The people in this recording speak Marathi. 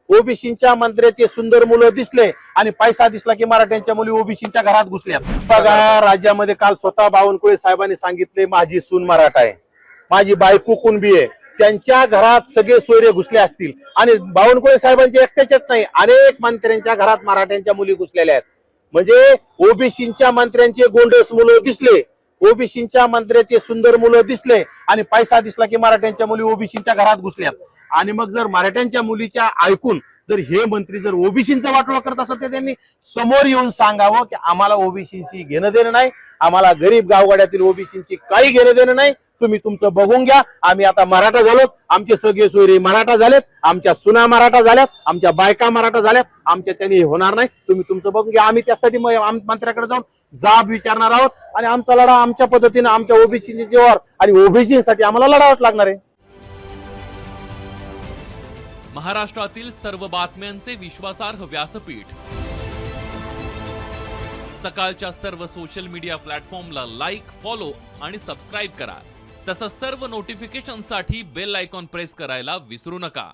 ओबीसीच्या मंत्र्याचे सुंदर मुलं दिसले आणि पैसा दिसला की मराठ्यांच्या मुली ओबीसीच्या घरात घुसल्या। बघा, राज्यामध्ये काल स्वतः बावनकुळे साहेबांनी सांगितले माझी सून मराठा आहे, माझी बायको कुणबी आहे, त्यांच्या घरात सगळे सोयरे घुसले असतील। आणि बावनकुळे साहेबांचे एकट्याच्याच नाही, अनेक मंत्र्यांच्या घरात मराठ्यांच्या मुली घुसलेल्या आहेत। म्हणजे ओबीसीच्या मंत्र्यांचे गोंडस मुलं दिसले, ओबीसीच्या मंत्र्याचे सुंदर मुलं दिसले आणि पैसा दिसला की मराठ्यांच्या मुली ओबीसीच्या घरात घुसल्यात। आणि मग जर मराठ्यांच्या मुलीच्या ऐकून जर हे मंत्री जर ओबीसीचा वाटोळा करत असत तर त्यांनी समोर येऊन सांगावं की आम्हाला ओबीसीची घेणं देणं नाही, आम्हाला गरीब गावगाड्यातील ओबीसीची काही घेणं देणं नाही, तुम्ही तुमचं बघून घ्या, आम्ही आता मराठा झालोत, आमचे सगळे सोयरे मराठा झालेत, आमच्या सुना मराठा झाल्यात, आमच्या बायका मराठा झाल्यात, आमच्याच्याने होणार नाही, तुम्ही तुमचं बघून घ्या। आम्ही त्यासाठी मंत्र्याकडे जाऊन जाब विचारणार आहोत आणि आमचा लढा आमच्या पद्धतीने आमच्या ओबीसीच्या जीवावर आणि ओबीसीसाठी आम्हाला लढावंच लागणार आहे। महाराष्ट्रातील सर्व बातम्यांचे विश्वासार्ह व्यासपीठ सकाळच्या सर्व सोशल मीडिया प्लॅटफॉर्मला लाईक, फॉलो आणि सबस्क्राईब करा। तसंच सर्व नोटिफिकेशनसाठी बेल आयकॉन प्रेस करायला विसरू नका।